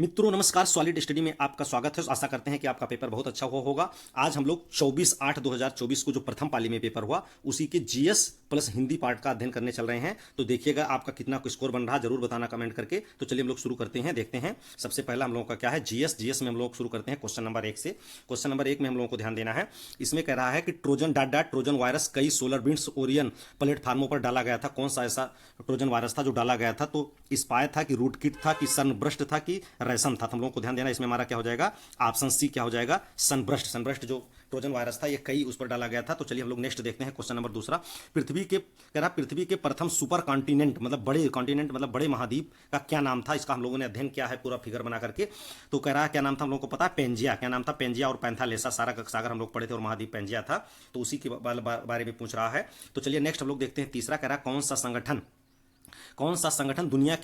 मित्रों नमस्कार। Solid study में आपका स्वागत है। आशा करते हैं कि आपका पेपर बहुत अच्छा हुआ होगा। आज हम लोग 24/8/2024 को जो प्रथम पाली में पेपर हुआ उसी के जीएस प्लस हिंदी पार्ट का अध्ययन करने चल रहे हैं। तो देखिएगा आपका कितना स्कोर बन रहा है, जरूर बताना कमेंट करके। तो चलिए हम लोग शुरू करते हैं, देखते हैं। सबसे पहला हम लोगों का क्या है, जीएस में हम लोग शुरू करते हैं क्वेश्चन नंबर 1 से। क्वेश्चन नंबर 1 में हम लोगों को ध्यान देना है। इसमें कह रहा है कि ट्रोजन ट्रोजन वायरस कई सोलर विंड्स ओरियन प्लेटफार्मों पर डाला गया था। कौन सा ऐसा ट्रोजन वायरस था जो डाला गया था? तो स्पाई था कि रूट किट था कि सनब्रस्ट था कि रेशम था? तो हम लोग को ध्यान देना। इसमें हमारा क्या हो जाएगा, ऑप्शन सी क्या हो जाएगा, सनब्रस्ट जो ट्रोजन वायरस था ये कई उस पर डाला गया था। तो चलिए हम लोग नेक्स्ट देखते हैं क्वेश्चन नंबर दूसरा। पृथ्वी के कह रहा पृथ्वी के प्रथम सुपर कॉन्टिनेंट मतलब बड़े कॉन्टिनेंट मतलब बड़े महाद्वीप का क्या नाम था? इसका हम लोगों ने अध्ययन किया है पूरा फिगर बना करके। तो कह रहा है क्या नाम था, हम लोग को पता है, पेंजिया। क्या नाम था? पेंजिया और पैंथालेसा सारा का सागर हम लोग पढ़े थे और महाद्वीप पेंजिया था। तो उसी के बारे में पूछ रहा है। तो चलिए नेक्स्ट हम लोग देखते हैं तीसरा। कह रहा है कौन सा संगठन दुनिया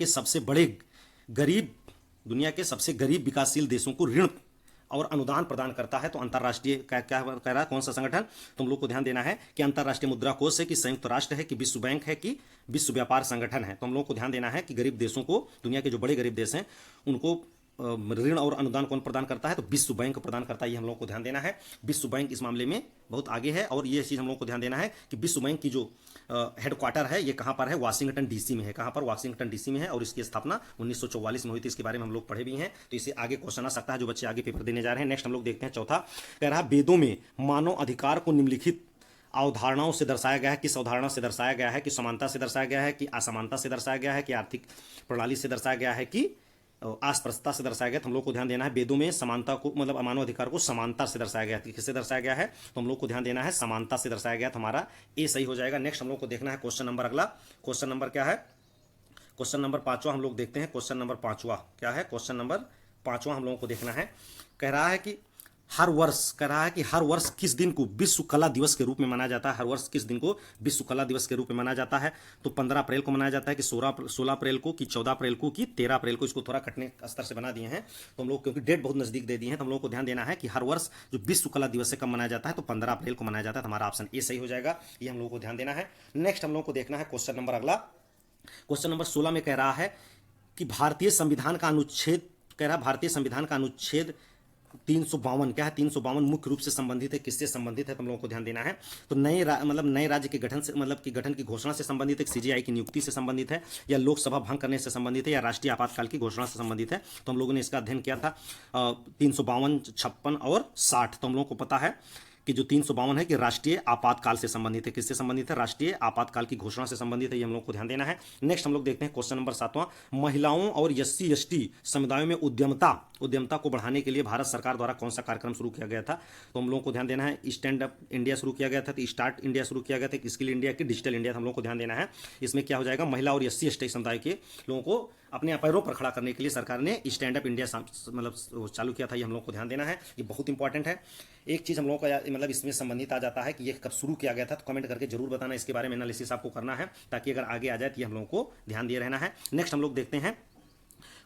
के सबसे गरीब विकासशील देशों को ऋण और अनुदान प्रदान करता है? तो अंतर्राष्ट्रीय क्या क्या कह रहा है, कौन सा संगठन? तो हम लोग को ध्यान देना है कि अंतर्राष्ट्रीय मुद्रा कोष है कि संयुक्त राष्ट्र है कि विश्व बैंक है कि विश्व व्यापार संगठन है? तो हम लोग को ध्यान देना है कि गरीब देशों को, दुनिया के जो बड़े गरीब देश हैं उनको ऋण और अनुदान कौन प्रदान करता है? तो विश्व बैंक प्रदान करता है। ये हम लोग को ध्यान देना है। विश्व बैंक इस मामले में बहुत आगे है। और ये चीज़ हम लोग को ध्यान देना है कि विश्व बैंक की जो हेडक्वार्टर है ये कहाँ पर है? वाशिंगटन डीसी में है। कहाँ पर? वाशिंगटन डीसी में है। और इसकी स्थापना 1944 में हुई थी। इसके बारे में हम लोग पढ़े भी हैं। तो इसे आगे क्वेश्चन आ सकता है जो बच्चे आगे पेपर देने जा रहे हैं। नेक्स्ट हम लोग देखते हैं चौथा। कह रहा है वेदों में मानव अधिकार को निम्नलिखित अवधारणाओं से दर्शाया गया है। किस अवधारणा से दर्शाया गया है? कि समानता से दर्शाया गया है कि असमानता से दर्शाया गया है कि आर्थिक प्रणाली से दर्शाया गया है कि अस्पृश्यता से दर्शाया गया? तो हम लोग को ध्यान देना है वेदों में समानता को मतलब मानव अधिकार को समानता से दर्शाया गया है। किससे दर्शाया गया है? तो हम लोग को ध्यान देना है समानता से दर्शाया गया। तो हमारा ए सही हो जाएगा। नेक्स्ट हम लोग को देखना है क्वेश्चन नंबर अगला। क्वेश्चन नंबर क्या है? क्वेश्चन नंबर 5वां हम लोग देखते हैं। क्वेश्चन नंबर 5वां क्या है? क्वेश्चन नंबर 5वां हम लोगों को देखना है। कह रहा है कि हर वर्ष किस दिन को विश्व कला दिवस के रूप में मनाया जाता है? हर वर्ष किस दिन को विश्व कला दिवस के रूप में मनाया जाता है? तो 15 अप्रैल को मनाया जाता है कि 16 अप्रैल को कि 14 अप्रैल को कि 13 अप्रैल को? इसको थोड़ा कटने स्तर से बना दिए हैं तो हम लोग, क्योंकि डेट बहुत नजदीक दे दिए हैं। तो हम लोग को ध्यान देना है कि हर वर्ष जो विश्व कला दिवस है कब मनाया जाता है? तो 15 अप्रैल को मनाया जाता है। तो हमारा ऑप्शन ए सही हो जाएगा। ये हम लोग को ध्यान देना है। नेक्स्ट हम लोग को देखना है क्वेश्चन नंबर अगला। क्वेश्चन नंबर 16 में कह रहा है कि भारतीय संविधान का अनुच्छेद 352 क्या है? 352 मुख्य रूप से संबंधित है। किससे संबंधित है? तो हम लोगों को ध्यान देना है। तो नए राज्य के गठन से मतलब कि गठन की घोषणा से संबंधित है, सीजीआई की नियुक्ति से संबंधित है, या लोकसभा भंग करने से संबंधित है, या राष्ट्रीय आपातकाल की घोषणा से संबंधित है? तो हम लोगों ने इसका अध्ययन किया था 352, 56 और 60। तो हम लोगों को पता है कि जो 352 है कि राष्ट्रीय आपातकाल से संबंधित है। किससे संबंधित है? राष्ट्रीय आपातकाल की घोषणा से संबंधित है। ये हम लोग को ध्यान देना है। नेक्स्ट हम लोग देखते हैं क्वेश्चन नंबर 7वां। महिलाओं और SC/ST समुदायों में उद्यमता को बढ़ाने के लिए भारत सरकार द्वारा कौन सा कार्यक्रम शुरू किया गया था? तो हम लोगों को ध्यान देना है। स्टैंड अप इंडिया शुरू किया गया था, तो स्टार्ट इंडिया शुरू किया गया था, स्किल इंडिया की डिजिटल इंडिया। हम लोग को ध्यान देना है। इसमें क्या हो जाएगा, महिला और SC/ST समुदाय के लोगों को अपने पैरों पर खड़ा करने के लिए सरकार ने स्टैंड अप इंडिया मतलब चालू किया था। ये हम लोग को ध्यान देना है। ये बहुत इंपॉर्टेंट है। एक चीज़ हम लोगों का मतलब इसमें संबंधित आ जाता है कि ये कब शुरू किया गया था, तो कमेंट करके जरूर बताना। इसके बारे में एनालिसिस आपको करना है ताकि अगर आगे आ जाए तो ये हम लोगों को ध्यान दिए रहना है। नेक्स्ट हम लोग देखते हैं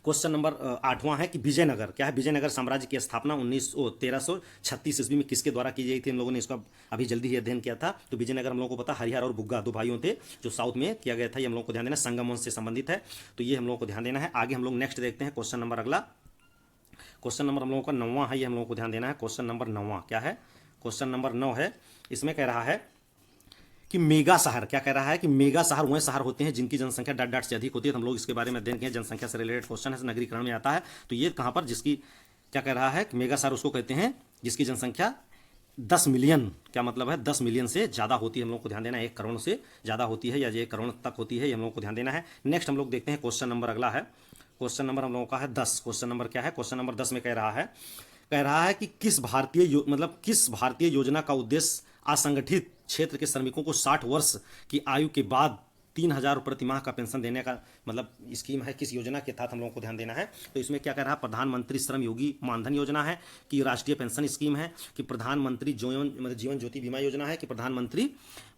क्वेश्चन नंबर 8वां है कि विजयनगर क्या है? विजयनगर साम्राज्य की स्थापना 1336 ईस्वी में किसके द्वारा की गई थी? हम लोगों ने इसका अभी जल्दी ही अध्ययन किया था। तो विजयनगर हम लोगों को पता हरिहर और बुग्गा 2 भाइयों थे जो साउथ में किया गया था। ये हम लोग को ध्यान देना। संगम वंश से संबंधित है। तो ये हम लोग को ध्यान देना है। आगे हम लोग नेक्स्ट देखते हैं क्वेश्चन नंबर अगला। क्वेश्चन नंबर हम लोगों का 9वां है। ये हम लोगों को ध्यान देना है। क्वेश्चन नंबर 9वां क्या है? क्वेश्चन नंबर 9 है। इसमें कह रहा है कि मेगा शहर क्या कह रहा है कि मेगा शहर वह शहर होते हैं जिनकी जनसंख्या डॉट से अधिक होती है। तो हम लोग इसके बारे में अध्ययन किए। जनसंख्या से रिलेटेड क्वेश्चन है, नगरीकरण में आता है। तो ये कहाँ पर जिसकी क्या कह रहा है कि मेगा शहर उसको कहते हैं जिसकी जनसंख्या 10 मिलियन, क्या मतलब है 10 मिलियन से ज़्यादा होती है। हम लोग को ध्यान देना है। 1 करोड़ से ज़्यादा होती है या 1 करोड़ तक होती है। ये हम लोग को ध्यान देना है। नेक्स्ट हम लोग देखते हैं क्वेश्चन नंबर अगला है। क्वेश्चन नंबर हम लोगों का है 10। क्वेश्चन नंबर क्या है? क्वेश्चन नंबर 10 में कह रहा है कि किस भारतीय योजना का उद्देश्य असंगठित क्षेत्र के श्रमिकों को 60 वर्ष की आयु के बाद 3,000 रुपये प्रति माह का पेंशन देने का मतलब स्कीम है? किस योजना के तहत हम लोगों को ध्यान देना है? तो इसमें क्या कह रहा है? प्रधानमंत्री श्रम योगी मानधन योजना है कि राष्ट्रीय पेंशन स्कीम है कि प्रधानमंत्री जीवन ज्योति बीमा योजना है कि प्रधानमंत्री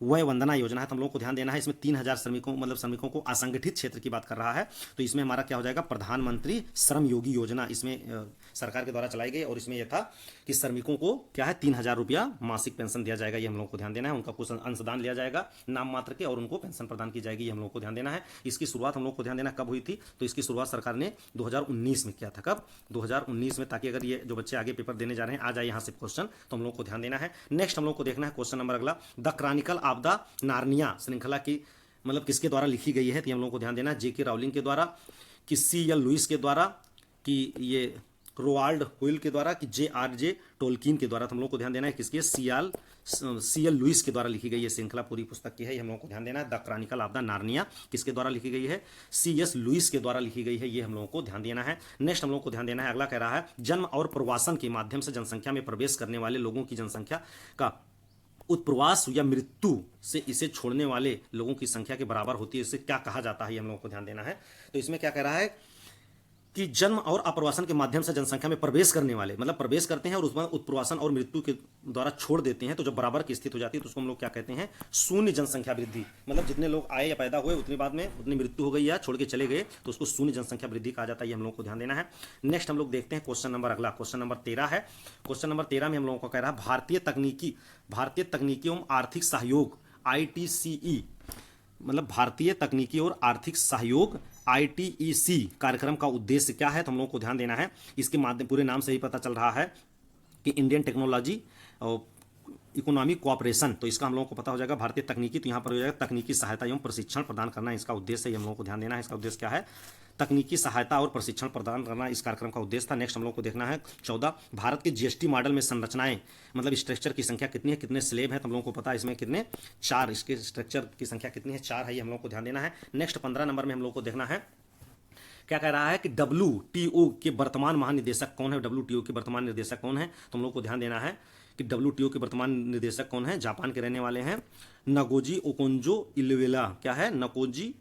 वय वंदना योजना है? तो हम लोगों को ध्यान देना है। इसमें 3,000 श्रमिकों को असंगठित क्षेत्र की बात कर रहा है। तो इसमें हमारा क्या हो जाएगा? प्रधानमंत्री श्रम योगी योजना इसमें सरकार के द्वारा चलाई गई। और इसमें यह था कि श्रमिकों को क्या है 3,000 रुपया मासिक पेंशन दिया जाएगा। ये हम लोगों को ध्यान देना है। उनका कुछ अंशदान लिया जाएगा नाम मात्र के और उनको पेंशन प्रदान की जाएगी, ये हम लोगों को ध्यान देना है। इसकी शुरुआत हम लोग को ध्यान देना कब हुई थी, तो इसकी शुरुआत सरकार ने 2019 में किया था। कब? 2019 में, ताकि अगर ये जो बच्चे आगे पेपर देने जा रहे हैं आ जाए यहाँ से क्वेश्चन, तो हम लोग को ध्यान देना है। नेक्स्ट हम लोग को देखना है क्वेश्चन नंबर अगला, the Chronicle of the Narnia श्रृंखला की मतलब किसके द्वारा लिखी गई है, तो हम लोग को ध्यान देना है J.K. राउलिंग के द्वारा, कि C.L. लुइस के द्वारा, कि ये रोआल्ड हुइल के द्वारा, कि J.R.J. टोल्किन के द्वारा। तो हम लोग को ध्यान देना है किसकी है, C.L. लुइस के द्वारा लिखी गई ये श्रृंखला पूरी पुस्तक की है, ये हम लोग को ध्यान देना है। The Chronicle of the Narnia किसके द्वारा लिखी गई है, C.S. लुइस के द्वारा लिखी गई है, ये हम लोगों को ध्यान देना है। नेक्स्ट हम लोग को ध्यान देना है अगला कह रहा है, जन्म और प्रवासन के माध्यम से जनसंख्या में प्रवेश करने वाले लोगों की जनसंख्या का उत्प्रवास या मृत्यु से इसे छोड़ने वाले लोगों की संख्या के बराबर होती है, इसे क्या कहा जाता है, ये हम लोगों को ध्यान देना है। तो इसमें क्या कह रहा है कि जन्म और अप्रवासन के माध्यम से जनसंख्या में प्रवेश करने वाले, मतलब प्रवेश करते हैं और उसमें उत्प्रवासन और मृत्यु के द्वारा छोड़ देते हैं, तो जब बराबर की स्थिति हो जाती है तो उसको हम लोग क्या कहते हैं, शून्य जनसंख्या वृद्धि। मतलब जितने लोग आए या पैदा हुए उतनी बाद में उतनी मृत्यु हो गई या छोड़ के चले गए, तो उसको शून्य जनसंख्या वृद्धि कहा जाता है, ये हम लोग को ध्यान देना है। नेक्स्ट हम लोग देखते हैं क्वेश्चन नंबर अगला, क्वेश्चन नंबर 13 है। क्वेश्चन नंबर 13 में हम लोगों को कह रहा है, भारतीय तकनीकी एवं आर्थिक सहयोग ITCE, मतलब भारतीय तकनीकी और आर्थिक सहयोग ITEC कार्यक्रम का उद्देश्य क्या है, तो हम लोगों को ध्यान देना है। इसके माध्यम पूरे नाम से ही पता चल रहा है कि इंडियन टेक्नोलॉजी और इकोनॉमिक कोऑपरेशन, तो इसका हम लोगों को पता हो जाएगा भारतीय तकनीकी, तो यहाँ पर हो जाएगा तकनीकी सहायता एवं प्रशिक्षण प्रदान करना, इसका उद्देश्य है, हम लोगों को ध्यान देना है। इसका उद्देश्य क्या है, तकनीकी सहायता और प्रशिक्षण प्रदान करना इस कार्यक्रम का उद्देश्य था। नेक्स्ट हम लोग को देखना है 14, भारत के GST मॉडल में संरचनाएं मतलब स्ट्रक्चर की संख्या कितनी है, कितने स्लेब है, तो हम लोगों को पता है इसमें कितने, 4, इसके स्ट्रक्चर की संख्या कितनी है, 4 है, ये हम लोग को ध्यान देना है। नेक्स्ट 15 नंबर में हम लोग को देखना है, क्या कह रहा है कि WTO के वर्तमान महानिदेशक कौन है, WTO के वर्तमान निर्देशक कौन है, तो हम लोग को ध्यान देना है कि WTO के वर्तमान निर्देशक कौन है, जापान के रहने वाले हैं नगोजी ओकोंजो इवेला। क्या है, नगोजी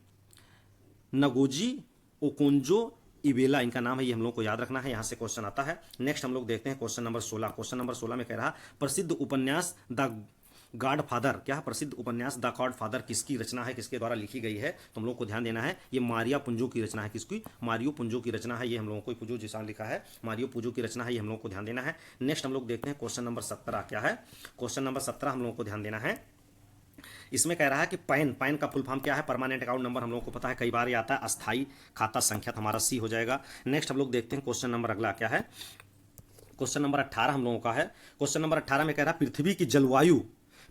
ओकोंजो इवेला इनका नाम है, ये हम लोग को याद रखना है, यहाँ से क्वेश्चन आता है। नेक्स्ट हम लोग देखते हैं क्वेश्चन नंबर 16। क्वेश्चन नंबर 16 में कह रहा प्रसिद्ध उपन्यास द गॉडफादर, क्या है, प्रसिद्ध उपन्यास द गॉडफादर किसकी रचना है, किसके द्वारा लिखी गई है, तो हम लोग को ध्यान देना है, ये मारिया पुंजो की रचना है। किसकी, मारियो पुंजो की रचना है, ये हम लोगों को पुंजो जिसा लिखा है, मारियो पुंजो की रचना है, ये हम लोग को ध्यान देना है। नेक्स्ट हम लोग देखते हैं क्वेश्चन नंबर 17, क्या है, क्वेश्चन नंबर 17 हम लोग को ध्यान देना है। इसमें कह रहा है कि पैन का फुल फॉर्म क्या है, परमानेंट अकाउंट नंबर, हम लोग को पता है, कई बार ये आता है। अस्थाई खाता संख्या, तो हमारा C हो जाएगा। नेक्स्ट हम लोग देखते हैं क्वेश्चन नंबर अगला, क्या है, क्वेश्चन नंबर 18 हम लोगों का है। क्वेश्चन नंबर 18 में कह रहा है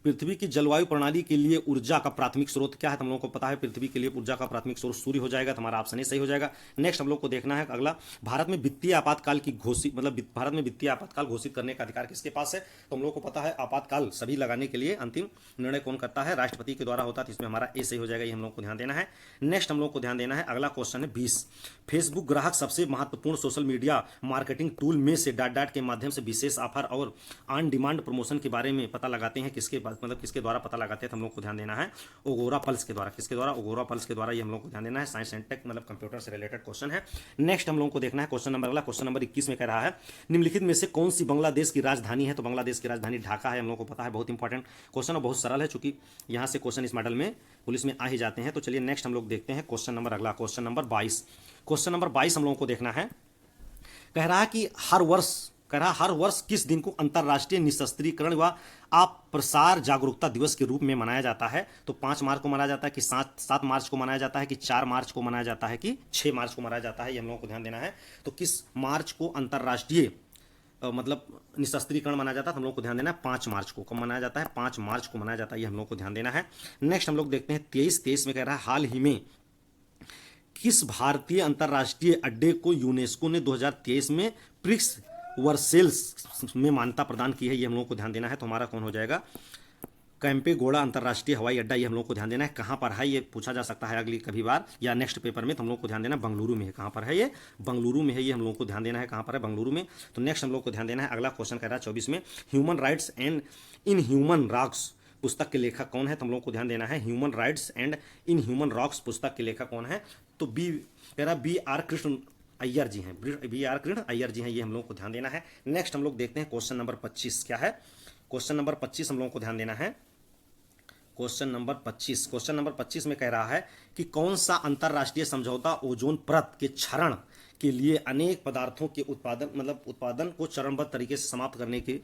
पृथ्वी की जलवायु प्रणाली के लिए ऊर्जा का प्राथमिक स्रोत क्या है, तो हम लोगों को पता है पृथ्वी के लिए ऊर्जा का प्राथमिक स्रोत सूर्य हो जाएगा, तो हमारा ऑप्शन ही सही हो जाएगा। नेक्स्ट हम लोग को देखना है अगला, भारत में वित्तीय आपातकाल घोषित करने का अधिकार किसके पास है, तो हम लोग को पता है आपातकाल सभी लगाने के लिए अंतिम निर्णय कौन करता है, राष्ट्रपति के द्वारा होता है, तो इसमें हमारा ए सही हो जाएगा, ये हम लोग को ध्यान देना है। नेक्स्ट हम लोग को ध्यान देना है अगला क्वेश्चन है 20, फेसबुक ग्राहक सबसे महत्वपूर्ण सोशल मीडिया मार्केटिंग टूल में से डॉट के माध्यम से विशेष ऑफर और ऑन डिमांड प्रमोशन के बारे में पता लगाते हैं, किसके द्वारा पता लगाते हैं, तो हम लोग को ध्यान देना है ओगोरा पल्स के द्वारा। किसके द्वारा, ओगोरा पल्स के द्वारा, ये हम लोग को ध्यान देना है। साइंस एंड टेक मतलब कंप्यूटर से रिलेटेड क्वेश्चन है। नेक्स्ट हम लोग को देखना है क्वेश्चन नंबर अगला, क्वेश्चन नंबर 21 में कह रहा है निम्नलिखित में से कौन सी बांग्लादेश की राजधानी है, तो बांग्लादेश की राजधानी ढाका है, हम लोग को पता है। बहुत इंपॉर्टेंट क्वेश्चन और बहुत सरल है, चूंकि यहाँ से क्वेश्चन इस मॉडल में पुलिस में आ ही जाते हैं। तो चलिए नेक्स्ट हम लोग देखते हैं क्वेश्चन नंबर अगला, क्वेश्चन नंबर 22। क्वेश्चन नंबर 22 हम लोगों को देखना है, कह रहा है कि हर वर्ष किस दिन को अंतर्राष्ट्रीय निशस्त्रीकरण व अप्रसार जागरूकता दिवस के रूप में मनाया जाता है, तो 5 मार्च को मनाया जाता है कि 7 मार्च को मनाया जाता है कि 4 मार्च को मनाया जाता है कि 6 मार्च को मनाया जाता है, ये हम लोगों को ध्यान देना है। तो किस मार्च को अंतर्राष्ट्रीय मतलब निशस्त्रीकरण मनाया जाता है, हम लोग को ध्यान देना है 5 मार्च को। कब मनाया जाता है, 5 मार्च को मनाया जाता है, ये हम लोग को ध्यान देना है। नेक्स्ट हम लोग देखते हैं 23 में कह रहा है हाल ही में किस भारतीय अंतर्राष्ट्रीय अड्डे को यूनेस्को ने 2023 में प्रिक्स वर्सेल्स में मान्यता प्रदान की है, ये हम लोगों को ध्यान देना है। तो हमारा कौन हो जाएगा, कैंपेगौड़ा अंतर्राष्ट्रीय हवाई अड्डा, ये हम लोग को ध्यान देना है। कहाँ पर है ये पूछा जा सकता है अगली कभी बार या नेक्स्ट पेपर में, तो हम लोग को ध्यान देना है बंगलुरु में है। कहाँ पर है ये, बंगलुरु में है, ये हम लोग को ध्यान देना है कहाँ पर है, बंगलुरु में। तो नेक्स्ट हम लोग को ध्यान देना है अगला क्वेश्चन कह रहा है 24 में human rights and in human rocks पुस्तक के लेखक कौन है, तो हम लोग को ध्यान देना है human rights and in human rocks पुस्तक के लेखक कौन है, तो कह रहा BR कृष्ण अय्यर जी हैं, BR कृष्ण अय्यर जी हैं, ये हम लोग को ध्यान देना है। नेक्स्ट हम लोग देखते हैं क्वेश्चन नंबर 25, क्या है, क्वेश्चन नंबर 25 हम लोगों को ध्यान देना है। क्वेश्चन नंबर 25 में कह रहा है कि कौन सा अंतरराष्ट्रीय समझौता ओजोन परत के क्षरण के लिए अनेक पदार्थों के उत्पादन को चरणबद्ध तरीके से समाप्त करने के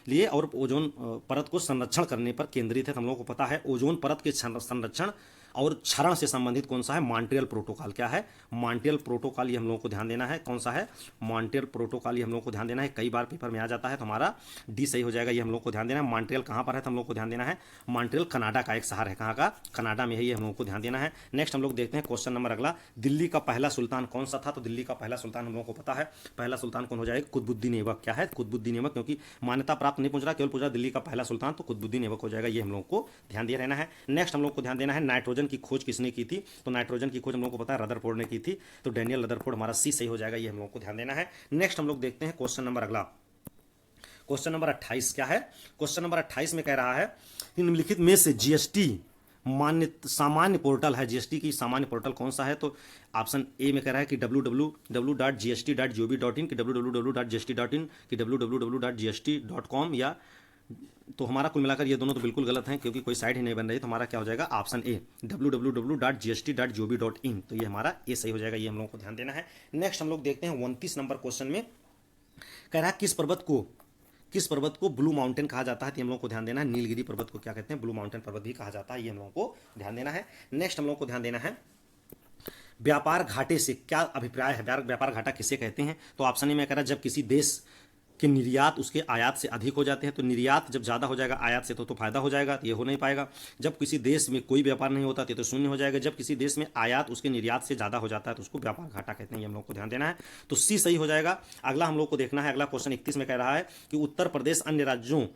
लिए और ओजोन परत को संरक्षण करने पर केंद्रित है। हम लोगों को पता है ओजोन परत के संरक्षण और क्षरण से संबंधित कौन सा है? Montreal protocol. क्या है? मॉन्ट्रियल प्रोटोकॉल, ये हम लोगों को ध्यान देना है। कौन सा है? मॉन्ट्रियल प्रोटोकॉल, ये हम लोगों को ध्यान देना है। कई बार पेपर में आ जाता है, तो हमारा डी सही हो जाएगा, ये हम लोग को ध्यान देना है। मॉन्ट्रियल कहाँ पर है? तो हम लोग को ध्यान देना है, मॉन्ट्रियल कनाडा का एक शहर है। कहाँ का? कनाडा में है, ये हम लोग को ध्यान देना है। नेक्स्ट हम लोग देखते हैं क्वेश्चन नंबर अगला, दिल्ली का पहला सुल्तान कौन सा था? तो दिल्ली का पहला सुल्तान हम लोगों को पता है, पहला सुल्तान कौन हो जाएगा? कुतुबुद्दीन ऐबक। क्या है? कुतुबुद्दीन ऐबक, क्योंकि मान्यता प्राप्त नहीं पूछ रहा, केवल पूछ रहा दिल्ली का पहला सुल्तान, तो कुतुबुद्दीन ऐबक हो जाएगा, ये हम लोग को ध्यान दिया रहना है। नेक्स्ट हम लोग को ध्यान देना है, नाइट्रोजन की खोज किसने की थी? तो नाइट्रोजन की खोज हम लोग को पता है रदरफोर्ड ने की थी, तो डैनियल रदरफोर्ड हमारा सी सही हो जाएगा, ये हम लोग को ध्यान देना है। नेक्स्ट हम लोग देखते हैं क्वेश्चन नंबर अगला, क्वेश्चन नंबर 28 क्या है? क्वेश्चन नंबर 28 में कह रहा है कि निम्नलिखित में से जीएसटी मान्य सामान्य पोर्टल है, जीएसटी की सामान्य पोर्टल कौन सा है? तो ऑप्शन ए में कह रहा है कि www.gst.gov.in, कि www.gst.in, कि www.gst.com, या तो हमारा कुल मिलाकर ये दोनों तो बिल्कुल गलत हैं, क्योंकि कोई साइट ही नहीं बन रही, तो हमारा क्या हो जाएगा? ऑप्शन ए www.gst.gov.in, तो ये हमारा ए सही हो जाएगा, ये हम लोगों को ध्यान देना है। नेक्स्ट हम लोग देखते हैं 29 नंबर क्वेश्चन में कह रहा है किस पर्वत को ब्लू माउंटेन कहा जाता है? तो हम लोग को ध्यान देना है, नीलगिरी पर्वत को क्या कहते हैं? ब्लू माउंटेन पर्वत भी कहा जाता है, ये हम लोगों को ध्यान देना है। नेक्स्ट हम लोग को ध्यान देना है, व्यापार घाटे से क्या अभिप्राय है? व्यापार घाटा किसे कहते हैं? तो ऑप्शन ए में कह रहा है जब किसी देश के निर्यात उसके आयात से अधिक हो जाते हैं, तो निर्यात जब ज़्यादा हो जाएगा आयात से तो फायदा हो जाएगा, तो ये हो नहीं पाएगा। जब किसी देश में कोई व्यापार नहीं होता तो शून्य हो जाएगा। जब किसी देश में आयात उसके निर्यात से ज़्यादा हो जाता है तो उसको व्यापार घाटा कहते हैं, ये हम लोग को ध्यान देना है, तो सी सही हो जाएगा। अगला हम लोग को देखना है, अगला क्वेश्चन 31 में कह रहा है कि उत्तर प्रदेश अन्य राज्यों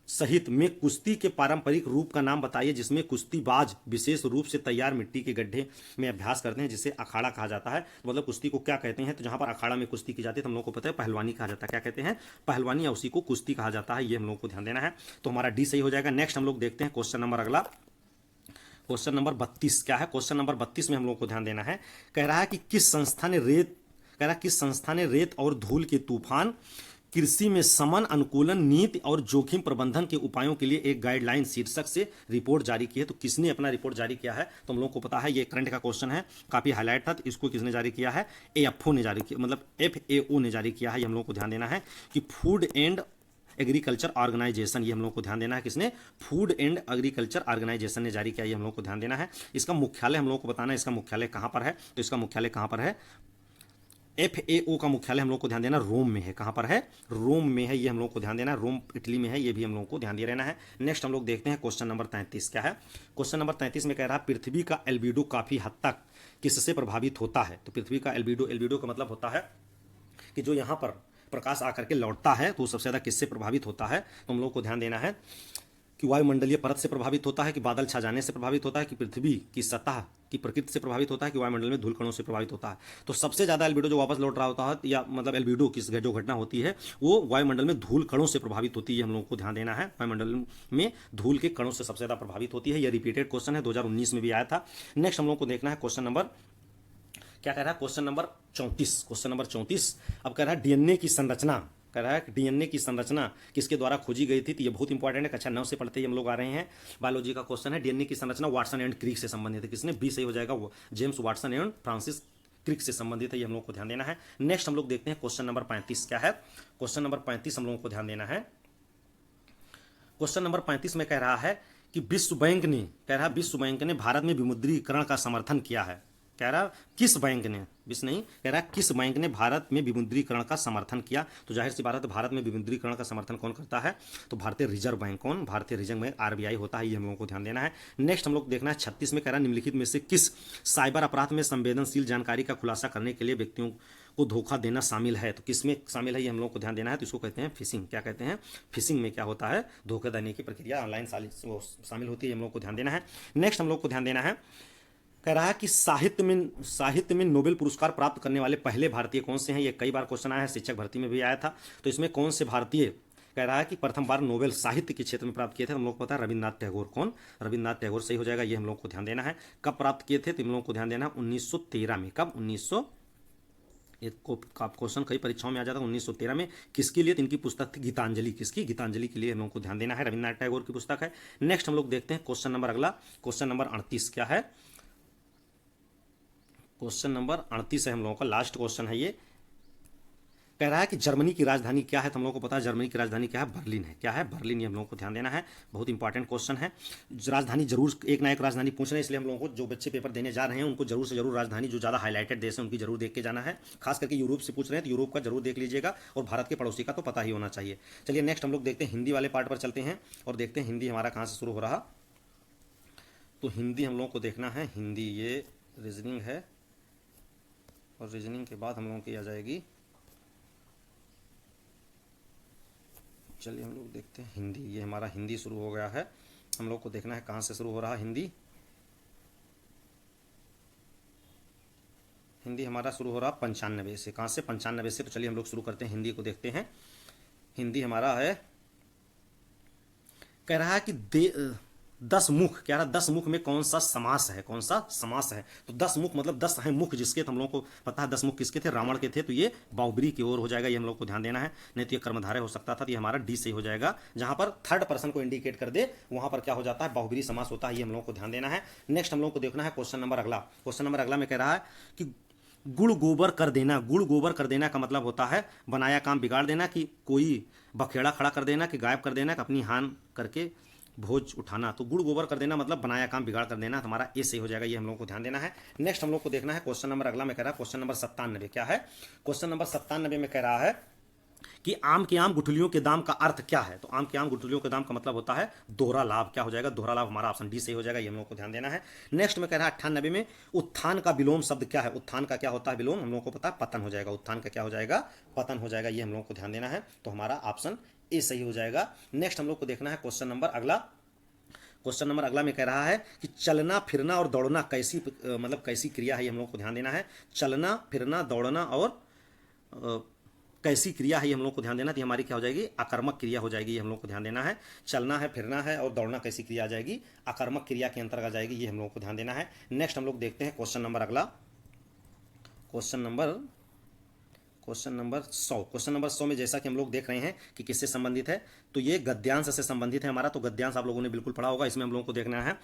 सहित में कुश्ती के पारंपरिक रूप का नाम बताइए जिसमें कुश्तीबाज विशेष रूप से तैयार मिट्टी के गड्ढे में अभ्यास करते हैं, जिसे अखाड़ा कहा जाता है। तो मतलब कुश्ती को क्या कहते हैं? तो जहां पर अखाड़ा में कुश्ती की जाती है तो हम लोग को पता है पहलवानी कहा जाता है। क्या कहते हैं? पहलवानी, या उसी को कुश्ती कहा जाता है, ये हम लोग को ध्यान देना है, तो हमारा डी सही हो जाएगा। नेक्स्ट हम लोग देखते हैं क्वेश्चन नंबर अगला, क्वेश्चन नंबर 32 क्या है? क्वेश्चन नंबर 32 में हम लोग को ध्यान देना है, कह रहा है कि किस संस्था ने रेत और धूल के तूफान, कृषि में समन अनुकूलन नीति और जोखिम प्रबंधन के उपायों के लिए एक गाइडलाइन शीर्षक से रिपोर्ट जारी की है? तो किसने अपना रिपोर्ट जारी किया है? तो हम लोगों को पता है, ये करंट का क्वेश्चन है, काफी हाईलाइट था, तो इसको किसने जारी किया है? एएफओ ने जारी किया, मतलब FAO ने जारी किया है, ये हम लोग को ध्यान देना है कि फूड एंड एग्रीकल्चर ऑर्गेनाइजेशन, ये हम लोग को ध्यान देना है, किसने? फूड एंड एग्रीकल्चर ऑर्गेनाइजेशन ने जारी किया, ये हम लोग को ध्यान देना है। इसका मुख्यालय हम लोग को बताना है, इसका मुख्यालय कहाँ पर है? तो इसका मुख्यालय कहाँ पर है? FAO का मुख्यालय हम लोग को ध्यान देना रोम में है। कहाँ पर है? रोम में है, ये हम लोग को ध्यान देना है, रोम इटली में है, ये भी हम लोग को ध्यान दिया रहना है। नेक्स्ट हम लोग देखते हैं क्वेश्चन नंबर 33 क्या है? क्वेश्चन नंबर 33 में कह रहा है पृथ्वी का एल्बिडो काफी हद तक किससे प्रभावित होता है? तो पृथ्वी का एल्बिडो का मतलब होता है कि जो यहाँ पर प्रकाश आकर के लौटता है, तो सबसे ज्यादा किससे प्रभावित होता है? तो हम लोग को ध्यान देना है कि वायुमंडलीय परत से प्रभावित होता है, कि बादल छा जाने से प्रभावित होता है, कि पृथ्वी की सतह की प्रकृति से प्रभावित होता है, कि वायुमंडल में धूल कणों से प्रभावित होता है। तो सबसे ज्यादा एल्बिडो जो वापस लौट रहा होता है, या मतलब एल्बिडो की जो घटना होती है वो वायुमंडल में धूल कणों से प्रभावित होती है, हम लोगों को ध्यान देना है। वायुमंडल में धूल के कणों से सबसे ज्यादा प्रभावित होती है, यह रिपीटेड क्वेश्चन है, 2019 में भी आया था। नेक्स्ट हम लोग को देखना है क्वेश्चन नंबर क्या कह रहा है? क्वेश्चन नंबर 34, क्वेश्चन नंबर 34 अब कह रहा है डीएनए की संरचना, कह रहा है कि डीएनए की संरचना किसके द्वारा खोजी गई थी? तो ये बहुत इंपॉर्टेंट है, कक्षा 9 से पढ़ते ही हम लोग आ रहे हैं, बायोलॉजी का क्वेश्चन है। डीएनए की संरचना वाटसन एंड क्रिक से संबंधित है, किसने? बी सही हो जाएगा, वो James Watson and Francis Crick से संबंधित है, ये हम लोग को ध्यान देना है। नेक्स्ट हम लोग देखते हैं क्वेश्चन नंबर 35 क्या है? क्वेश्चन नंबर 35 हम लोगों को ध्यान देना है। क्वेश्चन नंबर 35 में कह रहा है कि विश्व बैंक ने भारत में विमुद्रीकरण का समर्थन किया है। कह रहा किस बैंक ने, विश्व नहीं, कह रहा किस बैंक ने भारत में विमुद्रीकरण का समर्थन किया? तो जाहिर सी बात है, भारत में विमुद्रीकरण का समर्थन कौन करता है? तो भारतीय रिजर्व बैंक। कौन? भारतीय रिजर्व बैंक, RBI होता है, ये हम लोगों को ध्यान देना है। नेक्स्ट हम लोग देखना है 36 में, कह रहा निम्नलिखित में से किस साइबर अपराध में संवेदनशील जानकारी का खुलासा करने के लिए व्यक्तियों को धोखा देना शामिल है? तो किसमें शामिल है, ये हम लोग को ध्यान देना है। तो इसको कहते हैं फिशिंग। क्या कहते हैं? फिशिंग में क्या होता है? धोखा देने की प्रक्रिया ऑनलाइन शामिल होती है, हम लोग को ध्यान देना है। नेक्स्ट हम लोग को ध्यान देना है, कह रहा है कि साहित्य में नोबेल पुरस्कार प्राप्त करने वाले पहले भारतीय कौन से हैं? ये कई बार क्वेश्चन आया है, शिक्षक भर्ती में भी आया था। तो इसमें कौन से भारतीय कह रहा है कि प्रथम बार नोबेल साहित्य के क्षेत्र में प्राप्त किए थे? हम लोग को पता है रविन्द्रनाथ टैगोर। कौन? रविन्द्रनाथ टैगोर सही हो जाएगा, ये हम लोग को ध्यान देना है। कब प्राप्त किए थे? तो हम लोग को ध्यान देना 1913 में। कब? 1900 एक को क्वेश्चन कई परीक्षाओं में आ जाता है 1913 में। किसके लिए? तो इनकी पुस्तक थी गीतांजलि। किसकी? गीतांजलि के लिए हम लोग को ध्यान देना है, रविन्द्रनाथ टैगोर की पुस्तक है। नेक्स्ट हम लोग देखते हैं क्वेश्चन नंबर अगला, क्वेश्चन नंबर 38 क्या है? क्वेश्चन नंबर 38 है हम लोगों का, लास्ट क्वेश्चन है ये। कह रहा है कि जर्मनी की राजधानी क्या है, तो हम लोगों को पता है जर्मनी की राजधानी क्या है, बर्लिन है। क्या है, बर्लिन। ये हम लोगों को ध्यान देना है, बहुत इंपॉर्टेंट क्वेश्चन है। राजधानी जरूर एक ना एक राजधानी पूछ रहे हैं, इसलिए हम लोगों को जो बच्चे पेपर देने जा रहे हैं उनको जरूर से जरूर राजधानी जो ज़्यादा हाईलाइटेड देश है उनकी जरूर देख के जाना है। खास करके यूरोप से पूछ रहे हैं तो यूरोप का जरूर देख लीजिएगा, और भारत के पड़ोसी का तो पता ही होना चाहिए। चलिए नेक्स्ट हम लोग देखते हैं हिंदी वाले पार्ट पर चलते हैं और देखते हैं हिंदी हमारा कहाँ से शुरू हो रहा। तो हिंदी हम लोगों को देखना है, हिंदी ये रीजनिंग है, और रीजनिंग के बाद हम लोगों की आ जाएगी, चलिए हम लोग देखते हैं हिंदी। ये हमारा हिंदी शुरू हो गया है, हम लोग को देखना है कहाँ से शुरू हो रहा है हिंदी। हिंदी हमारा शुरू हो रहा 95 से। कहाँ से, 95 से। तो चलिए हम लोग शुरू करते हैं, हिंदी को देखते हैं। हिंदी हमारा है, कह रहा है कि 10 मुख, कह रहा है 10 मुख में कौन सा समास है, कौन सा समास है। तो 10 मुख मतलब 10 हैं मुख जिसके, तो हम लोगों को पता है 10 मुख किसके थे, रावण के थे। तो ये बाहुबली की ओर हो जाएगा, ये हम लोग को ध्यान देना है। नहीं तो ये कर्मधारय हो सकता था, तो ये हमारा डी से ही हो जाएगा। जहां पर थर्ड पर्सन को इंडिकेट कर दे वहां पर क्या हो जाता है, बाहुबली समास होता है। ये हम लोग को ध्यान देना है। नेक्स्ट हम लोग को देखना है क्वेश्चन नंबर अगला। क्वेश्चन नंबर अगला में कह रहा है कि गुड़ गोबर कर देना। गुड़ गोबर कर देना का मतलब होता है बनाया काम बिगाड़ देना, कि कोई बखेड़ा खड़ा कर देना, कि गायब कर देना, कि अपनी हान करके भोज उठाना। तो गुड़ गोबर कर देना मतलब बनाया काम बिगाड़ कर देना, हमारा ए सही हो जाएगा। ये हम लोग को ध्यान देना है। नेक्स्ट हम लोग को देखना है क्वेश्चन नंबर अगला में कह रहा है क्वेश्चन नंबर 97। क्या है, क्वेश्चन नंबर 97 में कह रहा है कि आम के आम गुठलियों के दाम का अर्थ क्या है। तो आम के आम गुठलियों के दाम का मतलब होता है दोहरा लाभ। क्या हो जाएगा, दोहरा लाभ। हमारा ऑप्शन डी सही हो जाएगा, ये हम लोग को ध्यान देना है। नेक्स्ट में कह रहा है 98 में उत्थान का विलोम शब्द क्या है। उत्थान का क्या होता है विलोम, हम लोग को पता है पतन हो जाएगा। उत्थान का क्या हो जाएगा, पतन हो जाएगा। ये हम लोग को ध्यान देना है, तो हमारा ऑप्शन ए सही हो जाएगा। नेक्स्ट हम लोग को देखना है क्वेश्चन नंबर अगला। क्वेश्चन नंबर अगला में कह रहा है कि चलना फिरना और दौड़ना कैसी मतलब कैसी क्रिया है, ये हम लोग को ध्यान देना है। चलना फिरना दौड़ना और कैसी क्रिया है, ये हम लोग को ध्यान देना। तो हमारी क्या हो जाएगी, आकर्मक क्रिया हो जाएगी। ये हम लोग को ध्यान देना है। चलना है, फिरना है और दौड़ना कैसी क्रिया आ जाएगी, आकर्मक क्रिया के अंतर्गत आ जाएगी। ये हम लोग को ध्यान देना है। नेक्स्ट हम लोग देखते हैं क्वेश्चन नंबर अगला। Question number 100। क्वेश्चन नंबर 100 में जैसा कि हम लोग देख रहे हैं कि किससे संबंधित है, तो ये गद्यांश से संबंधित है हमारा। तो गद्यांश आप लोगों ने बिल्कुल पढ़ा होगा, इसमें हम लोगों को देखना है।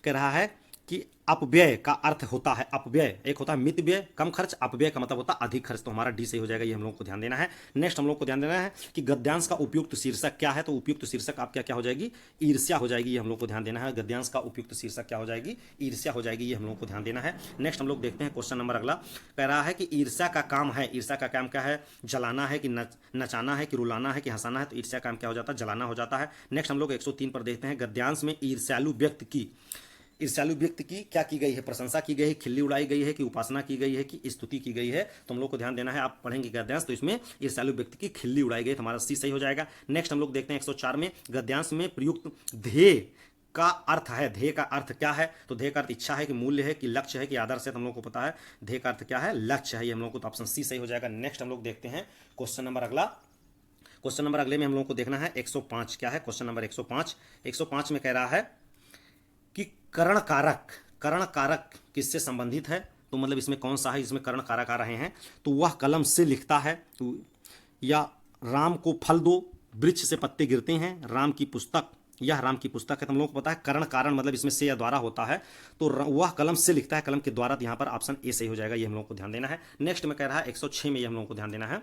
कह रहा है कि अपव्यय का अर्थ होता है, अपव्यय एक होता है मित व्यय कम खर्च, अपव्यय का मतलब होता है अधिक खर्च। तो हमारा डी सही हो जाएगा, ये हम लोग को ध्यान देना है। नेक्स्ट हम लोग को ध्यान देना है कि गद्यांश का उपयुक्त शीर्षक क्या है। तो उपयुक्त शीर्षक आपका क्या हो जाएगी, ईर्ष्या हो जाएगी। ये हम लोग को ध्यान देना है। गद्यांश का उपयुक्त शीर्षक क्या हो जाएगी, ईर्ष्या हो जाएगी। ये हम लोग को ध्यान देना है। नेक्स्ट हम लोग देखते हैं क्वेश्चन नंबर अगला। कह रहा है कि ईर्ष्या का काम है, ईर्ष्या का काम क्या है, जलाना है कि नचाना है कि रुलाना है कि हंसाना है। तो ईर्ष्या काम क्या हो जाता है, जलाना हो जाता है। नेक्स्ट हम लोग 103 पर देखते हैं गद्यांश में ईर्ष्यालु व्यक्ति की क्या की गई है, प्रशंसा की गई है, खिल्ली उड़ाई गई है कि उपासना की गई है कि स्तुति की गई है। तो हम लोग को ध्यान देना है। आप पढ़ेंगे गद्यांश तो इसमें ईर्ष्यालु व्यक्ति की खिल्ली उड़ाई गई, तो हमारा सी सही हो जाएगा। नेक्स्ट हम लोग देखते हैं 104 में गद्यांश में प्रयुक्त ध्येय का अर्थ है। ध्येय का अर्थ क्या है, तो ध्येय का अर्थ इच्छा है कि मूल्य है कि लक्ष्य है कि आदर्श है। तो हम लोग को पता है ध्येय का अर्थ क्या है, लक्ष्य है। ये हम लोग को तो ऑप्शन सी सही हो जाएगा। नेक्स्ट हम लोग देखते हैं क्वेश्चन नंबर अगला। क्वेश्चन नंबर अगले में हम लोग को देखना है 105। क्या है, क्वेश्चन नंबर 105 में कह रहा है कि करण कारक किससे संबंधित है। तो मतलब इसमें कौन सा है, इसमें करण कारक आ रहे हैं। तो वह कलम से लिखता है, तो या राम को फल दो, वृक्ष से पत्ते गिरते हैं, राम की पुस्तक, यह राम की पुस्तक है। तो हम लोग को पता है करण कारण मतलब इसमें से या द्वारा होता है। तो वह कलम से लिखता है, कलम के द्वारा। तो यहाँ पर ऑप्शन ए सही हो जाएगा। ये हम लोग को ध्यान देना है। नेक्स्ट में कह रहा है 106 में, ये हम लोग को ध्यान देना है।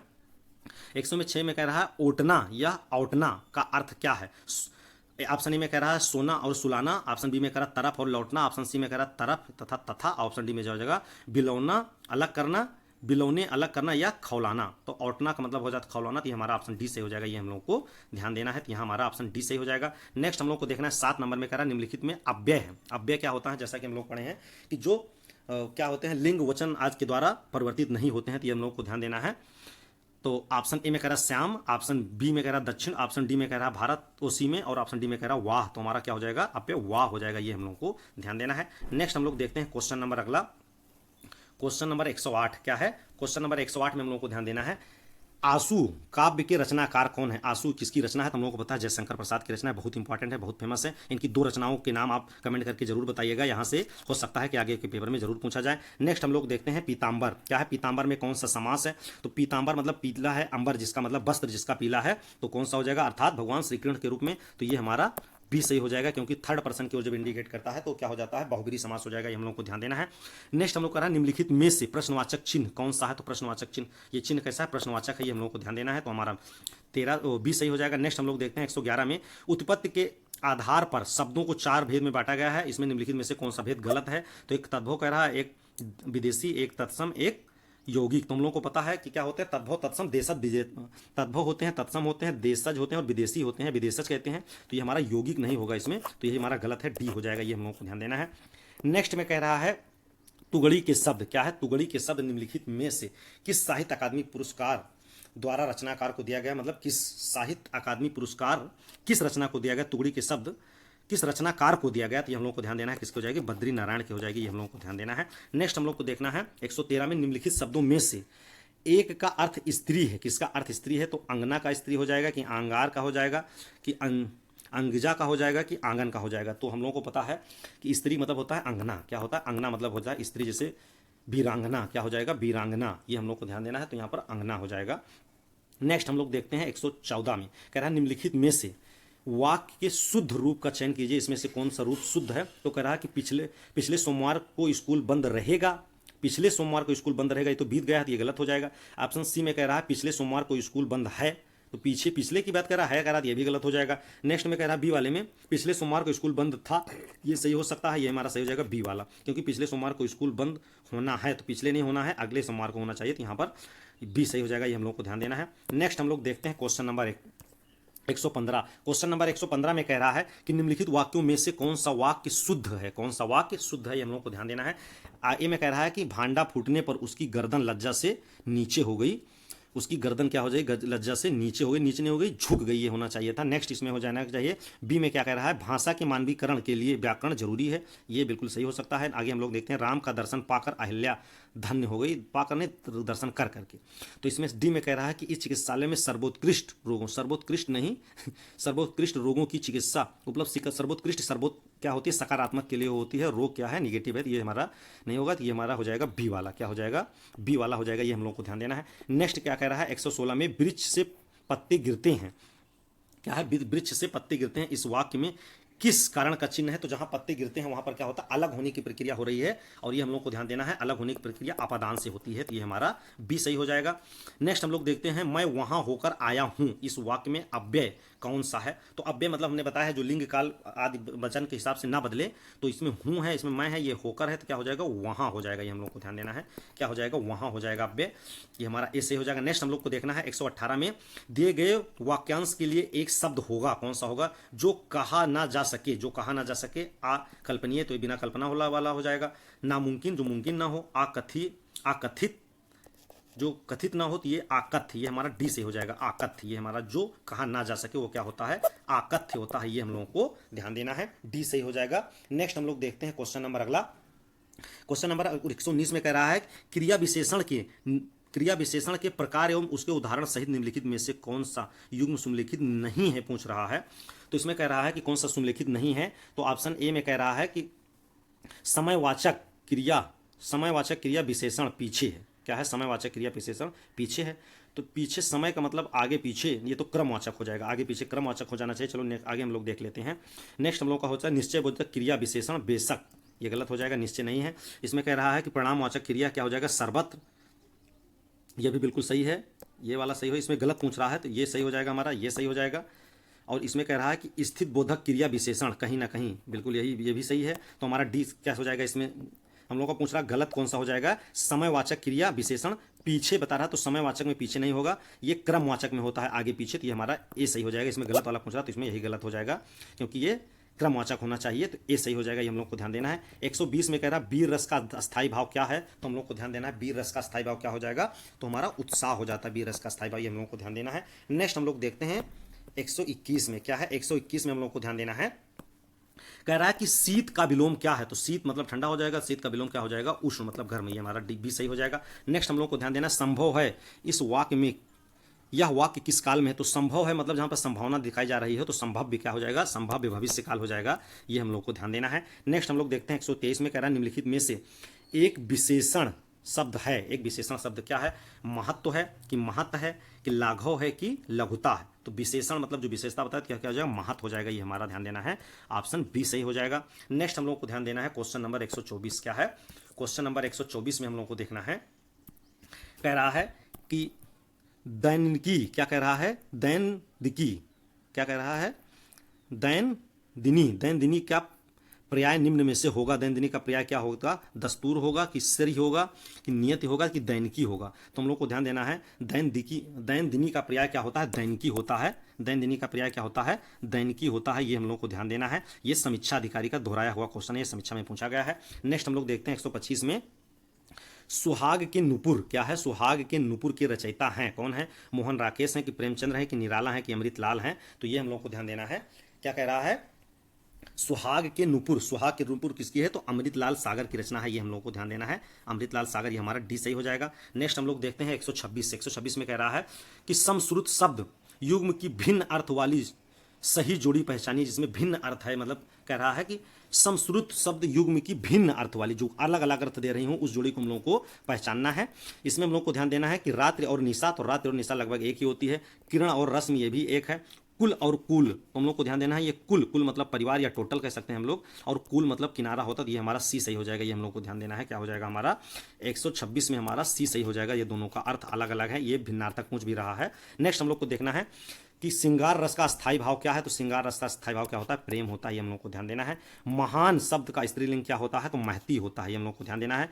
106 में कह रहा है ओटना या औटना का अर्थ क्या है। ऑप्शन ए में कह रहा है सोना और सुलाना, ऑप्शन बी में कह रहा है तरफ और लौटना, ऑप्शन सी में कह रहा है तरफ तथा ऑप्शन डी में जो हो जाएगा बिलौना अलग करना, बिलौने अलग करना या खौलाना। तो औटना का मतलब हो जाता है खौलाना। तो ये हमारा ऑप्शन डी सही हो जाएगा। ये हम लोग को ध्यान देना है। तो यहाँ हमारा ऑप्शन डी सही हो जाएगा। नेक्स्ट हम लोग को देखना है 7 नंबर में कह रहा है निम्नलिखित में अव्यय है। अव्यय क्या होता है, जैसा कि हम लोग पढ़े हैं कि जो क्या होते हैं लिंग वचन आज के द्वारा परिवर्तित नहीं होते हैं। तो ये हम लोग को ध्यान देना है। तो ऑप्शन ए में कह रहा श्याम, ऑप्शन बी में कह रहा दक्षिण, ऑप्शन डी में कह रहा भारत ओसी में, और ऑप्शन डी में कह रहा वाह। तो हमारा क्या हो जाएगा, अव्यय वाह हो जाएगा। ये हम लोग को ध्यान देना है। नेक्स्ट हम लोग देखते हैं क्वेश्चन नंबर अगला। क्वेश्चन नंबर 108 क्या है, क्वेश्चन नंबर 108 में हम लोग को ध्यान देना है आंसू काव्य के रचनाकार कौन है। आंसू किसकी रचना है, तो हम लोगों को पता है जयशंकर प्रसाद की रचना है। बहुत इंपॉर्टेंट है, बहुत फेमस है। इनकी 2 रचनाओं के नाम आप कमेंट करके जरूर बताइएगा, यहाँ से हो सकता है कि आगे के पेपर में जरूर पूछा जाए। नेक्स्ट हम लोग देखते हैं पीताम्बर। क्या है, पीताम्बर में कौन सा समास है। तो पीताम्बर मतलब पीला है, अंबर जिसका मतलब वस्त्र जिसका पीला है, तो कौन सा हो जाएगा, अर्थात भगवान श्री कृष्ण के रूप में। तो ये हमारा बी सही हो जाएगा, क्योंकि थर्ड पर्सन की ओर जब इंडिकेट करता है तो क्या हो जाता है, बहुब्रीहि समास हो जाएगा। ये हम लोग को ध्यान देना है। नेक्स्ट हम लोग कर रहा है निम्नलिखित में से प्रश्नवाचक चिन्ह कौन सा है, तो प्रश्नवाचक चिन्ह, ये चिन्ह कैसा है, प्रश्नवाचक है, ये हम लोग को ध्यान देना है। तो हमारा 13 बी सही हो जाएगा। नेक्स्ट हम लोग देखते हैं 111 में उत्पत्ति के आधार पर शब्दों को 4 भेद में बांटा गया है, इसमें निम्नलिखित में से कौन सा भेद गलत है, तो एक तद्भव कह रहा है, एक विदेशी, एक तत्सम, एक यौगिक। तो हम लोग को पता है कि क्या होते हैं, तद्भव, तत्सम, देशज, तद्भव होते हैं, तत्सम होते हैं, देशज होते हैं और विदेशी होते हैं, विदेशज कहते हैं। तो ये हमारा यौगिक नहीं होगा इसमें, तो ये हमारा गलत है, डी हो जाएगा, ये हम लोग को ध्यान देना है। नेक्स्ट में कह रहा है तुगड़ी के शब्द, क्या है, तुगड़ी के शब्द निम्नलिखित में से किस साहित्य अकादमी पुरस्कार द्वारा रचनाकार को दिया गया, मतलब किस साहित्य अकादमी पुरस्कार किस रचना को दिया गया, तुगड़ी के शब्द किस रचनाकार को दिया गया, तो ये हम लोग को ध्यान देना है, किसकी हो जाएगी, बद्री नारायण की हो जाएगी, ये हम लोग को ध्यान देना है। नेक्स्ट हम लोग को देखना है 113 में निम्नलिखित शब्दों में से एक का अर्थ स्त्री है, किसका अर्थ स्त्री है, तो अंगना का स्त्री हो जाएगा कि आंगार का हो जाएगा कि अंगजा का हो जाएगा कि आंगन का हो जाएगा। तो हम लोगों को पता है कि स्त्री मतलब होता है अंगना, क्या होता है, अंगना मतलब होता है स्त्री, जैसे वीरांगना, क्या हो जाएगा, वीरांगना, ये हम लोग को ध्यान देना है, तो यहाँ पर अंगना हो जाएगा। नेक्स्ट हम लोग देखते हैं 114 में, कह रहा है निम्नलिखित में से वाक्य के शुद्ध रूप का चयन कीजिए, इसमें से कौन सा रूप शुद्ध है, तो कह रहा है कि पिछले सोमवार को स्कूल बंद रहेगा, पिछले सोमवार को स्कूल बंद रहेगा, ये तो बीत गया है, तो ये गलत हो जाएगा। ऑप्शन सी में कह रहा है पिछले सोमवार को स्कूल बंद है, तो पीछे पिछले की बात कर रहा है कह रहा है, ये भी गलत हो जाएगा। नेक्स्ट में कह रहा है बी वाले में पिछले सोमवार को स्कूल बंद था, ये सही हो सकता है, ये हमारा सही हो जाएगा बी वाला, क्योंकि पिछले सोमवार को स्कूल बंद होना है, तो पिछले नहीं होना है, अगले सोमवार को होना चाहिए, तो यहाँ पर बी सही हो जाएगा, ये हम लोग को ध्यान देना है। नेक्स्ट हम लोग देखते हैं क्वेश्चन नंबर 115। क्वेश्चन नंबर 115 में कह रहा है कि निम्नलिखित वाक्यों में से कौन सा वाक्य शुद्ध है, कौन सा वाक्य शुद्ध है, ये हम लोग को ध्यान देना है। ए में कह रहा है कि भांडा फूटने पर उसकी गर्दन लज्जा से नीचे हो गई, उसकी गर्दन क्या हो जाएगी, लज्जा से नीचे हो गई, नीचे नहीं हो गई, झुक गई, ये होना चाहिए था। नेक्स्ट इसमें हो जाना चाहिए बी में क्या कह रहा है, भाषा के मानवीकरण के लिए व्याकरण जरूरी है, ये बिल्कुल सही हो सकता है। आगे हम लोग देखते हैं राम का दर्शन पाकर अहिल्या धन्य हो गई, पाकर ने दर्शन कर करके। तो इसमें डी में कह रहा है कि इस चिकित्सालय में सर्वोत्कृष्ट रोगों, सर्वोत्कृष्ट नहीं सर्वोत्कृष्ट रोगों की चिकित्सा उपलब्ध, सर्वोत्कृष्ट क्या होती है, सकारात्मक के लिए होती है, रोग क्या है, निगेटिव है, तो ये हमारा नहीं होगा, तो ये हमारा हो जाएगा बी वाला, क्या हो जाएगा, बी वाला हो जाएगा, ये हम लोग को ध्यान देना है। नेक्स्ट क्या कह रहा है 116 में वृक्ष से पत्ते गिरते हैं, क्या है, वृक्ष से पत्ते गिरते हैं, इस वाक्य में किस कारण का चिन्ह है, तो जहां पत्ते गिरते हैं वहां पर क्या होता है, अलग होने की प्रक्रिया हो रही है, और ये हम लोग को ध्यान देना है, अलग होने की प्रक्रिया अपादान से होती है, तो ये हमारा बी सही हो जाएगा। नेक्स्ट हम लोग देखते हैं मैं वहां होकर आया हूं, इस वाक्य में अव्यय कौन सा है, तो अव्यय मतलब हमने बताया है जो लिंग काल आदि वचन के हिसाब से ना बदले, तो इसमें हूं है, इसमें मैं है, ये होकर है, तो क्या हो जाएगा, वहां हो जाएगा, ये हम लोग को ध्यान देना है, क्या हो जाएगा, वहां हो जाएगा अव्यय, ये हमारा ए सही हो जाएगा। नेक्स्ट हम लोग को देखना है 118 में दिए गए वाक्यांश के लिए एक शब्द होगा, कौन सा होगा, जो कहा ना जा सके, जो कहा ना जा सके, अकल्पनीय तो ये बिना कल्पना वाला हो जाएगा, नामुमकिन जो मुमकिन ना हो, आकथित जो कथित ना हो, तो ये आकथ्य, ये हमारा डी से हो जाएगा, आकथ्य, ये हमारा जो कहा ना जा सके वो क्या होता है, आकथ्य होता है, ये हम लोगों को ध्यान देना है, डी सही हो जाएगा। नेक्स्ट हम लोग देखते हैं क्वेश्चन नंबर अगला, क्वेश्चन नंबर 119 में कह रहा है क्रिया विशेषण के प्रकार एवं उसके उदाहरण सहित निम्नलिखित में से कौन सा युग्म सुमलिखित नहीं है, पूछ रहा है। तो इसमें कह रहा है कि कौन सा सुमलिखित नहीं है, तो ऑप्शन ए में कह रहा है कि समयवाचक क्रिया विशेषण पीछे है, क्या है, समयवाचक क्रिया विशेषण पीछे है, तो पीछे समय का मतलब आगे पीछे, ये तो क्रमवाचक हो जाएगा, आगे पीछे क्रमवाचक हो जाना चाहिए। चलो आगे हम लोग देख लेते हैं। नेक्स्ट हम लोग का होता है निश्चयबोधक क्रिया विशेषण बेशक, ये गलत हो जाएगा, निश्चय नहीं है। इसमें कह रहा है कि परिणामवाचक क्रिया क्या हो जाएगा, सर्वत्र, ये भी बिल्कुल सही है, ये वाला सही हो। इसमें गलत पूछ रहा है तो ये सही हो जाएगा हमारा, ये सही हो जाएगा। और इसमें कह रहा है कि स्थित बोधक क्रिया विशेषण कहीं ना कहीं, बिल्कुल ये भी सही है, तो हमारा डी क्या हो जाएगा। इसमें हम लोग का पूछ रहा गलत कौन सा हो जाएगा, समयवाचक क्रिया विशेषण पीछे बता रहा, तो समयवाचक में पीछे नहीं होगा, ये क्रमवाचक में होता है आगे पीछे, तो ये हमारा ए सही हो जाएगा। इसमें गलत वाला पूछ रहा तो इसमें यही गलत हो जाएगा, क्योंकि ये क्रमवाचक होना चाहिए, तो ए सही हो जाएगा, ये हम लोग को ध्यान देना है। 120 में कह रहा वीर रस का स्थायी भाव क्या है, तो हम लोग को ध्यान देना है वीर रस का स्थायी भाव क्या हो जाएगा, तो हमारा उत्साह हो जाता है वीर रस का स्थायी भाव, ये हम लोग को ध्यान देना है। नेक्स्ट हम लोग देखते हैं 121 में क्या है, 121 में हम लोग को ध्यान देना है, कह रहा है कि शीत का विलोम क्या है, तो शीत मतलब ठंडा हो जाएगा, शीत का विलोम क्या हो जाएगा, उष्ण मतलब गर्म, ये हमारा डी भी सही हो जाएगा। नेक्स्ट हम लोग को ध्यान देना संभव है इस वाक्य में, यह वाक्य किस काल में है, तो संभव है मतलब जहां पर संभावना दिखाई जा रही है, तो संभव भी क्या हो जाएगा, संभव भविष्य काल हो जाएगा, ये हम लोग को ध्यान देना है। नेक्स्ट हम लोग देखते हैं 123 में कह रहा है निम्नलिखित में से एक विशेषण शब्द है, एक विशेषण शब्द क्या है, महत्व है कि महत्व है कि लाघव है कि लघुता है। तो विशेषण मतलब जो विशेषता बताए क्या क्या हो जाएगा, महत्व हो जाएगा, ये हमारा ध्यान देना है, ऑप्शन बी सही हो जाएगा। नेक्स्ट हम लोग को ध्यान देना है क्वेश्चन नंबर 124 क्या है, क्वेश्चन नंबर 124 में हम लोग को देखना है, कह रहा है कि दैनिकी, क्या कह रहा है, दैनिकी, क्या कह रहा है, दैनदिनी क्या पर्याय निम्न में से होगा, दैनदिनी का पर्याय क्या होगा, दस्तूर होगा कि सरी होगा कि नियति होगा कि दैनिकी होगा। तो हम लोग को ध्यान देना है, दैनदिनी का पर्याय क्या होता है, दैनिकी होता है, दैनदिनी का पर्याय क्या होता है, दैनिकी होता है, ये हम लोग को ध्यान देना है। ये समीक्षा अधिकारी का दोहराया हुआ क्वेश्चन है, ये समीक्षा में पूछा गया है। नेक्स्ट हम लोग देखते हैं 125 में, सुहाग के नुपुर क्या है, सुहाग के नुपुर के रचयिता हैं कौन है, मोहन राकेश हैं कि प्रेमचंद्र हैं कि निराला हैं कि अमृतलाल हैं। तो ये हम लोग को ध्यान देना है, क्या कह रहा है, सुहाग के नुपुर, सुहाग के नुपुर किसकी है, तो अमृतलाल सागर की रचना है, ये हम लोग को ध्यान देना है, अमृतलाल सागर, ये हमारा डी सही हो जाएगा। नेक्स्ट हम लोग देखते हैं 126 में कह रहा है कि समश्रुत शब्द युग्म की भिन्न अर्थ वाली सही जोड़ी पहचानी, जिसमें भिन्न अर्थ है, मतलब कह रहा है कि समश्रुत शब्द युग्म की भिन्न अर्थ वाली, जो अलग अलग अर्थ दे रही हूं, उस जोड़ी को हम लोगों को पहचानना है। इसमें हम लोग को ध्यान देना है कि रात्रि और निशा, तो रात्रि और निशा लगभग एक ही होती है, किरण और रश्मि ये भी एक है, कुल और कुल, तो हम लोग को ध्यान देना है, ये कुल मतलब परिवार या टोटल कह सकते हैं हम लोग, और कुल मतलब किनारा होता, तो ये हमारा सी सही हो जाएगा, ये हम लोग को ध्यान देना है, क्या हो जाएगा हमारा 126 में हमारा सी सही हो जाएगा। ये दोनों का अर्थ अलग अलग है, ये भिन्नार्थक पूछ भी रहा है। नेक्स्ट हम लोग को देखना है कि श्रृंगार रस का स्थायी भाव क्या है, तो श्रृंगार रस का स्थायी भाव क्या होता है, प्रेम होता है, ये हम लोग को ध्यान देना है। महान शब्द का स्त्रीलिंग क्या होता है, तो महती होता है, ये हम लोग को ध्यान देना है,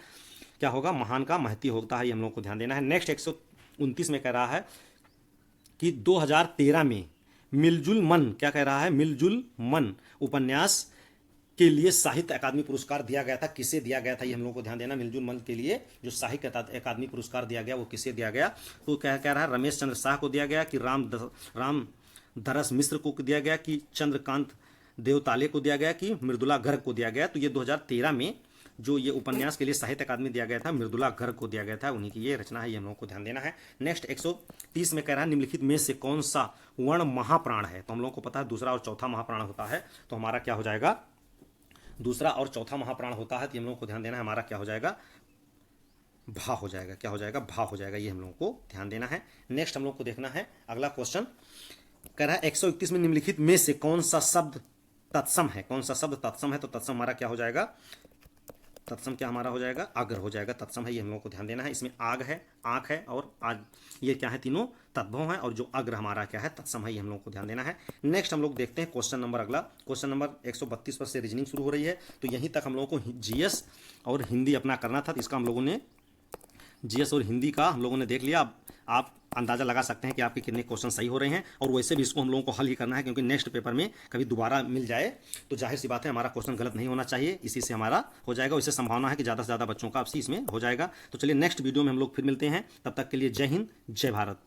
क्या होगा, महान का महती होता है, ये हम लोग को ध्यान देना है। नेक्स्ट 129 में कह रहा है कि 2013 में मिलजुल मन, क्या कह रहा है, मिलजुल मन उपन्यास के लिए साहित्य अकादमी पुरस्कार दिया गया था, किसे दिया गया था, ये हम लोग को ध्यान देना। मिलजुल मन के लिए जो साहित्य अकादमी पुरस्कार दिया गया वो किसे दिया गया, तो क्या कह रहा है, रमेश चंद्र शाह को दिया गया कि राम धरस मिश्र को दिया गया कि चंद्रकांत देवताले को दिया गया कि मृदुला गर्ग को दिया गया। तो ये 2013 में जो ये उपन्यास के लिए साहित्य अकादमी दिया गया था, मृदुला गर्ग को दिया गया था, उन्हीं की ये रचना है, ये हम लोग को ध्यान देना है। नेक्स्ट 130 में कह रहा है निम्नलिखित में से कौन सा वर्ण महाप्राण है, तो हम लोग को पता है दूसरा और चौथा महाप्राण होता है, तो हमारा क्या हो जाएगा, दूसरा और चौथा महाप्राण होता है, तो हम लोग को ध्यान देना है, हमारा क्या हो जाएगा, भा हो जाएगा, क्या हो जाएगा, भा हो जाएगा, ये हम लोग को ध्यान देना है। नेक्स्ट हम लोग को देखना है अगला क्वेश्चन, कह रहा है 131 में निम्नलिखित में से कौन सा शब्द तत्सम है, कौन सा शब्द तत्सम है, तो तत्सम हमारा क्या हो जाएगा, तत्सम क्या हमारा हो जाएगा, अग्र हो जाएगा, तत्सम है, ये हम लोग को ध्यान देना है। इसमें आग है, आंख है और आज ये क्या है, तीनों तद्भव है, और जो अग्र हमारा क्या है, तत्सम है, ये हम लोग को ध्यान देना है। नेक्स्ट हम लोग देखते हैं क्वेश्चन नंबर, अगला क्वेश्चन नंबर 132 पर से रीजनिंग शुरू हो रही है, तो यहीं तक हम लोगों को जीएस और हिंदी अपना करना था, तो इसका हम लोगों ने जीएस और हिंदी का हम लोगों ने देख लिया। अब आप अंदाजा लगा सकते हैं कि आपके कितने क्वेश्चन सही हो रहे हैं, और वैसे भी इसको हम लोगों को हल ही करना है, क्योंकि नेक्स्ट पेपर में कभी दोबारा मिल जाए तो जाहिर सी बात है हमारा क्वेश्चन गलत नहीं होना चाहिए, इसी से हमारा हो जाएगा। वैसे संभावना है कि ज़्यादा से ज़्यादा बच्चों का आपसी इसमें हो जाएगा। तो चलिए नेक्स्ट वीडियो में हम लोग फिर मिलते हैं, तब तक के लिए जय हिंद, जय भारत।